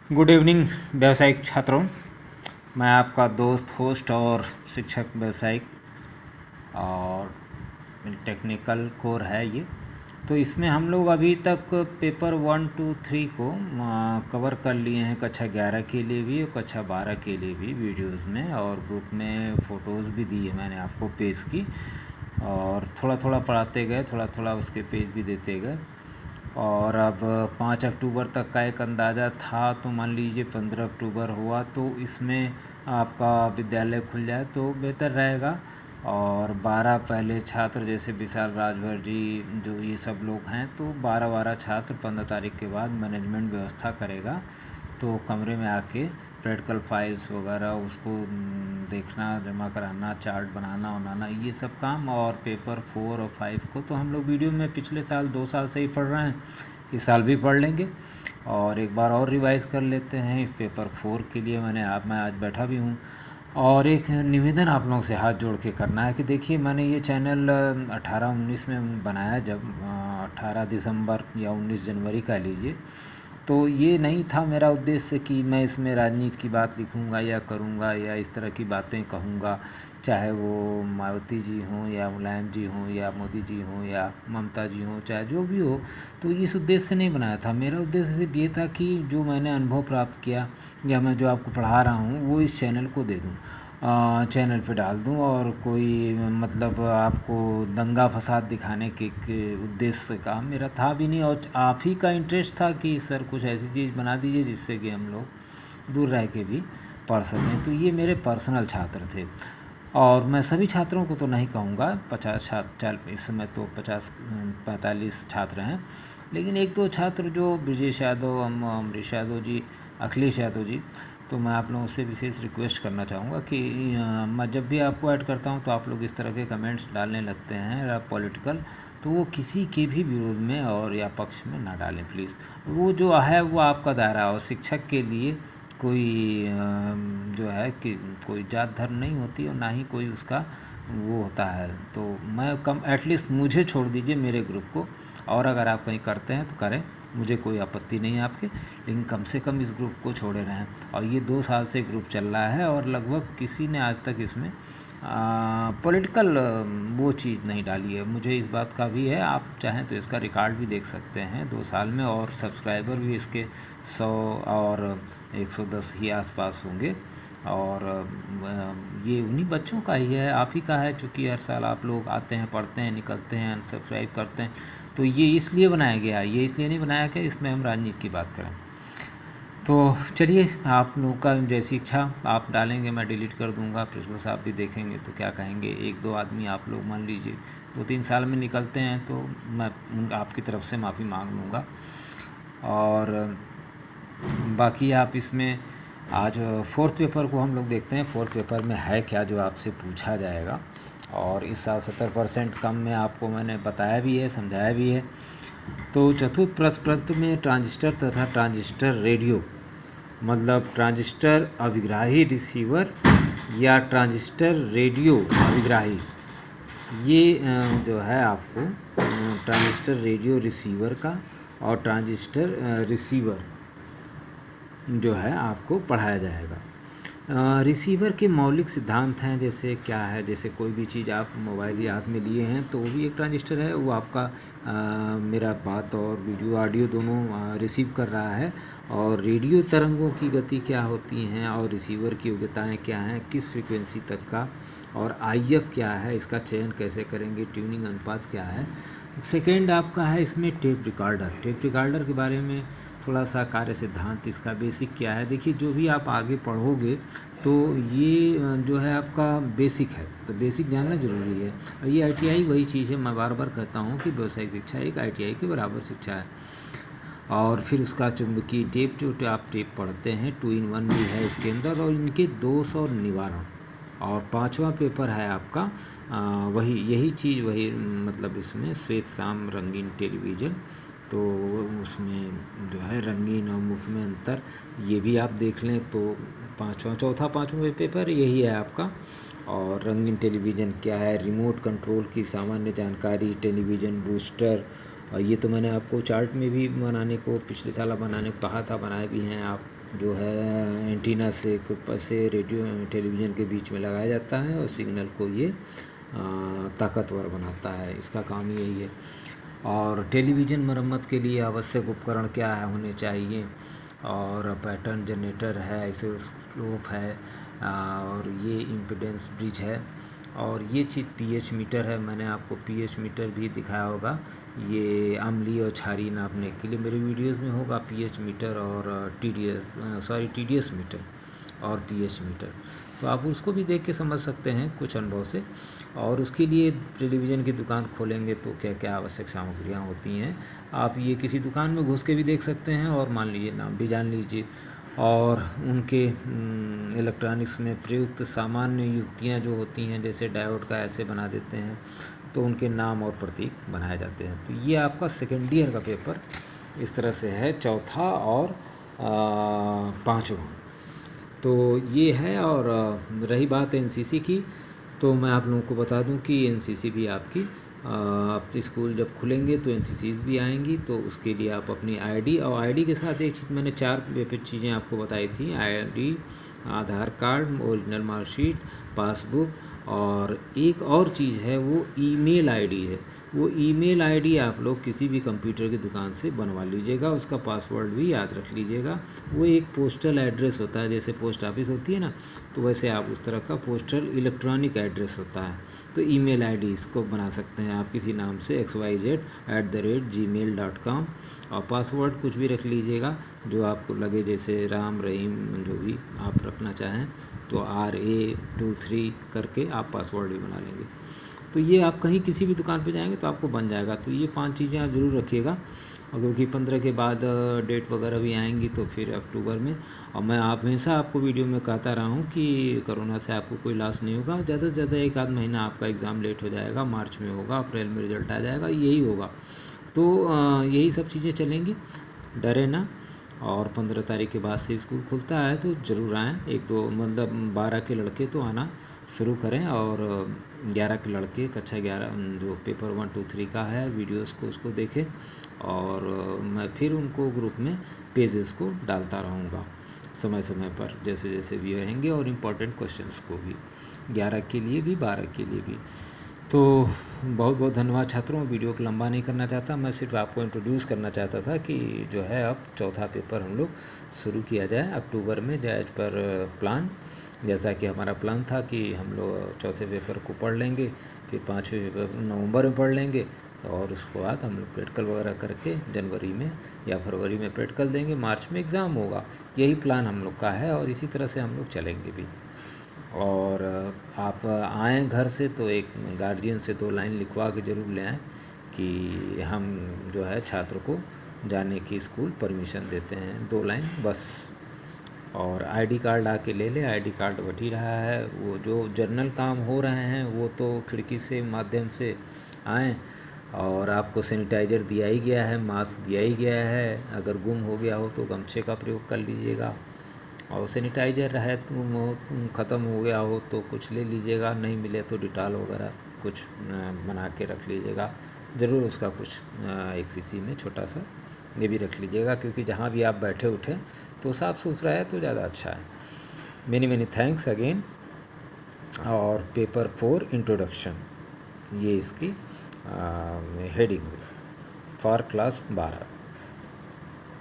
Good evening व्यावसायिक छात्रों। मैं आपका दोस्त होस्ट और शिक्षक व्यावसायिक और टेक्निकल कोर है ये। तो इसमें हम लोग अभी तक पेपर 1, 2, 3 को कवर कर लिए हैं, कक्षा 11 के लिए भी और कक्षा 12 के लिए भी वीडियोस में, और ग्रुप में फ़ोटोज़ भी दी है मैंने आपको पेज की, और थोड़ा थोड़ा पढ़ाते गए, थोड़ा थोड़ा उसके पेज भी देते गए। और अब 5 अक्टूबर तक का एक अंदाज़ा था, तो मान लीजिए 15 अक्टूबर हुआ तो इसमें आपका विद्यालय खुल जाए तो बेहतर रहेगा। और 12 पहले छात्र जैसे विशाल राजभर जी, जो ये सब लोग हैं, तो 12 छात्र 15 तारीख के बाद मैनेजमेंट व्यवस्था करेगा, तो कमरे में आके प्रैक्टिकल फाइल्स वगैरह उसको देखना, जमा कराना, चार्ट बनाना ये सब काम। और पेपर 4 और 5 को तो हम लोग वीडियो में पिछले साल 2 साल से ही पढ़ रहे हैं, इस साल भी पढ़ लेंगे और एक बार और रिवाइज़ कर लेते हैं। इस पेपर 4 के लिए मैं आज बैठा भी हूँ। और एक निवेदन आप लोगों से हाथ जोड़ के करना है कि देखिए, मैंने ये चैनल 18-19 में बनाया, जब 18 दिसंबर या 19 जनवरी का लीजिए, तो ये नहीं था मेरा उद्देश्य कि मैं इसमें राजनीति की बात लिखूंगा या करूंगा या इस तरह की बातें कहूंगा, चाहे वो मायावती जी हों या मुलायम जी हों या मोदी जी हों या ममता जी हों, चाहे जो भी हो। तो इस उद्देश्य से नहीं बनाया था। मेरा उद्देश्य सिर्फ ये था कि जो मैंने अनुभव प्राप्त किया या मैं जो आपको पढ़ा रहा हूँ वो इस चैनल को दे दूँ, चैनल पे डाल दूं, और कोई मतलब आपको दंगा फसाद दिखाने के उद्देश्य का मेरा था भी नहीं। और आप ही का इंटरेस्ट था कि सर कुछ ऐसी चीज़ बना दीजिए जिससे कि हम लोग दूर रह के भी पढ़ सकें। तो ये मेरे पर्सनल छात्र थे, और मैं सभी छात्रों को तो नहीं कहूँगा, 50 छात्र इस समय तो 45 छात्र हैं, लेकिन एक दो छात्र जो ब्रजेश यादव, अमरीश यादव जी, अखिलेश यादव जी, तो मैं आप लोगों से विशेष रिक्वेस्ट करना चाहूँगा कि मैं जब भी आपको ऐड करता हूँ तो आप लोग इस तरह के कमेंट्स डालने लगते हैं पॉलिटिकल, तो वो किसी के भी विरोध में और या पक्ष में ना डालें प्लीज़। वो जो है वो आपका दायरा, और शिक्षक के लिए कोई जो है कि कोई जात धर्म नहीं होती और ना ही कोई उसका वो होता है। तो मैं कम एटलीस्ट मुझे छोड़ दीजिए, मेरे ग्रुप को, और अगर आप कहीं करते हैं तो करें, मुझे कोई आपत्ति नहीं है आपके, लेकिन कम से कम इस ग्रुप को छोड़े रहें। और ये 2 साल से ग्रुप चल रहा है और लगभग किसी ने आज तक इसमें पॉलिटिकल वो चीज़ नहीं डाली है। मुझे इस बात का भी है, आप चाहें तो इसका रिकॉर्ड भी देख सकते हैं 2 साल में, और सब्सक्राइबर भी इसके 100 और 110 ही आसपास होंगे। और ये उन्हीं बच्चों का ही है, आप ही का है, चूँकि हर साल आप लोग आते हैं, पढ़ते हैं, निकलते हैं, अनसब्सक्राइब करते हैं। तो ये इसलिए बनाया गया है, ये इसलिए नहीं बनाया कि इसमें हम राजनीति की बात करें। तो चलिए, आप लोगों का जैसी इच्छा, आप डालेंगे मैं डिलीट कर दूंगा, प्रिंसिपल साहब भी देखेंगे तो क्या कहेंगे। एक दो आदमी आप लोग मान लीजिए 2-3 साल में निकलते हैं तो मैं आपकी तरफ से माफ़ी मांग लूँगा। और बाकी आप इसमें आज 4th पेपर को हम लोग देखते हैं, 4th पेपर में है क्या जो आपसे पूछा जाएगा। और इस साल 70% कम में आपको मैंने बताया भी है, समझाया भी है। तो चतुर्थ प्रश्न में ट्रांजिस्टर तथा ट्रांजिस्टर रेडियो, मतलब ट्रांजिस्टर अभिग्राही रिसीवर या ट्रांजिस्टर रेडियो अभिग्राही, ये जो है आपको ट्रांजिस्टर रेडियो रिसीवर का और ट्रांजिस्टर रिसीवर जो है आपको पढ़ाया जाएगा। रिसीवर के मौलिक सिद्धांत हैं, जैसे क्या है, जैसे कोई भी चीज़ आप मोबाइल या हाथ में लिए हैं तो वो भी एक ट्रांजिस्टर है, वो आपका मेरा बात और वीडियो ऑडियो दोनों रिसीव कर रहा है। और रेडियो तरंगों की गति क्या होती हैं और रिसीवर की योग्यताएं क्या हैं, किस फ्रीक्वेंसी तक का, और IF क्या है, इसका चयन कैसे करेंगे, ट्यूनिंग अनुपात क्या है। सेकेंड आपका है इसमें टेप रिकॉर्डर। टेप रिकॉर्डर के बारे में थोड़ा सा कार्य सिद्धांत, इसका बेसिक क्या है। देखिए, जो भी आप आगे पढ़ोगे तो ये जो है आपका बेसिक है, तो बेसिक जानना ज़रूरी है। और ये ITI वही चीज़ है, मैं बार बार कहता हूँ कि व्यावसायिक शिक्षा एक ITI के बराबर शिक्षा है। और फिर उसका चुंबकीय टेप, जो आप टेप पढ़ते हैं 2-in-1 भी है इसके अंदर, और इनके दोष और निवारण। और 5वां पेपर है आपका वही यही चीज़, वही मतलब इसमें श्वेत शाम रंगीन टेलीविज़न, तो उसमें जो है रंगीन और मुख्य में अंतर, ये भी आप देख लें। तो चौथा पाँचवा पेपर यही है आपका। और रंगीन टेलीविज़न क्या है, रिमोट कंट्रोल की सामान्य जानकारी, टेलीविज़न बूस्टर, और ये तो मैंने आपको चार्ट में भी बनाने को पिछले साल बनाने को कहा था, बनाए भी हैं आप। जो है एंटीना से रेडियो टेलीविज़न के बीच में लगाया जाता है और सिग्नल को ये ताकतवर बनाता है। इसका काम यही है। और टेलीविज़न मरम्मत के लिए आवश्यक उपकरण क्या है होने चाहिए, और पैटर्न जनरेटर है, आइसोस्कोप है, और ये इम्पीडेंस ब्रिज है, और ये चीज़ पीएच मीटर है। मैंने आपको पीएच मीटर भी दिखाया होगा, ये अम्लीय और क्षारीय नापने के लिए मेरे वीडियोस में होगा पीएच मीटर और टीडीएस मीटर और पीएच मीटर, तो आप उसको भी देख के समझ सकते हैं कुछ अनुभव से। और उसके लिए टेलीविज़न की दुकान खोलेंगे तो क्या क्या आवश्यक सामग्रियाँ होती हैं, आप ये किसी दुकान में घुस के भी देख सकते हैं और मान लीजिए नाम भी जान लीजिए। और उनके इलेक्ट्रॉनिक्स में प्रयुक्त सामान्य युक्तियाँ जो होती हैं, जैसे डायोड का ऐसे बना देते हैं, तो उनके नाम और प्रतीक बनाए जाते हैं। तो ये आपका सेकेंड ईयर का पेपर इस तरह से है, चौथा और पाँचवा। तो ये है। और रही बात एनसीसी की, तो मैं आप लोगों को बता दूं कि एनसीसी भी आपकी आपके स्कूल जब खुलेंगे तो एनसीसीज भी आएंगी, तो उसके लिए आप अपनी आईडी, और आईडी के साथ एक चीज़ मैंने 4 चीज़ें आपको बताई थी, आईडी, आधार कार्ड, ओरिजिनल मार्कशीट, पासबुक, और एक और चीज़ है वो ईमेल आईडी है। वो ईमेल आईडी आप लोग किसी भी कंप्यूटर की दुकान से बनवा लीजिएगा, उसका पासवर्ड भी याद रख लीजिएगा। वो एक पोस्टल एड्रेस होता है, जैसे पोस्ट ऑफिस होती है ना, तो वैसे आप उस तरह का पोस्टल इलेक्ट्रॉनिक एड्रेस होता है। तो ईमेल आईडी इसको बना सकते हैं आप किसी नाम से xyz@gmail.com, और पासवर्ड कुछ भी रख लीजिएगा जो आपको लगे, जैसे राम रहीम जो भी आप रखना चाहें, तो RA23 करके आप पासवर्ड भी बना लेंगे। तो ये आप कहीं किसी भी दुकान पे जाएंगे तो आपको बन जाएगा। तो ये 5 चीज़ें आप ज़रूर रखिएगा, और क्योंकि 15 के बाद डेट वगैरह भी आएंगी, तो फिर अक्टूबर में। और मैं हमेशा आपको वीडियो में कहता रहा हूँ कि कोरोना से आपको कोई लॉस नहीं होगा, ज़्यादा से ज़्यादा 1 आध महीना आपका एग्ज़ाम लेट हो जाएगा, मार्च में होगा, अप्रैल में रिजल्ट आ जाएगा, यही होगा। तो यही सब चीज़ें चलेंगी, डरे ना। और 15 तारीख के बाद से स्कूल खुलता है तो ज़रूर आएँ। 1-2 मतलब 12 के लड़के तो आना शुरू करें, और 11 के लड़के कक्षा 11 जो पेपर 1, 2, 3 का है वीडियोस को उसको देखें, और मैं फिर उनको ग्रुप में पेजेस को डालता रहूँगा समय समय पर, जैसे जैसे भी रहेंगे, और इम्पोर्टेंट क्वेश्चंस को भी 11 के लिए भी 12 के लिए भी। तो बहुत बहुत धन्यवाद छात्रों। वीडियो को लंबा नहीं करना चाहता, मैं सिर्फ आपको इंट्रोड्यूस करना चाहता था कि जो है अब चौथा पेपर हम लोग शुरू किया जाए अक्टूबर में, एज पर प्लान। जैसा कि हमारा प्लान था कि हम लोग चौथे पेपर को पढ़ लेंगे, फिर 5वें पेपर नवंबर में पढ़ लेंगे, और उसके बाद हम लोग प्रैक्टिकल वगैरह करके जनवरी में या फरवरी में प्रैक्टिकल देंगे, मार्च में एग्ज़ाम होगा। यही प्लान हम लोग का है, और इसी तरह से हम लोग चलेंगे भी। और आप आएँ घर से तो एक गार्जियन से 2 लाइन लिखवा के ज़रूर ले आएँ कि हम जो है छात्र को जाने की स्कूल परमिशन देते हैं, 2 लाइन बस। और आईडी कार्ड आके ले लें, आईडी कार्ड बट ही रहा है। वो जो जर्नल काम हो रहे हैं वो तो खिड़की से माध्यम से आएँ, और आपको सैनिटाइज़र दिया ही गया है, मास्क दिया ही गया है, अगर गुम हो गया हो तो गमछे का प्रयोग कर लीजिएगा, और सैनिटाइज़र रहे तो ख़त्म हो गया हो तो कुछ ले लीजिएगा, नहीं मिले तो डिटॉल वगैरह कुछ बना के रख लीजिएगा, ज़रूर उसका कुछ एक शीशी में छोटा सा ये भी रख लीजिएगा, क्योंकि जहाँ भी आप बैठे उठे तो साफ़ सुथरा है तो ज़्यादा अच्छा है। Many many thanks again. और पेपर 4 इंट्रोडक्शन, ये इसकी हेडिंग हुई फॉर क्लास 12।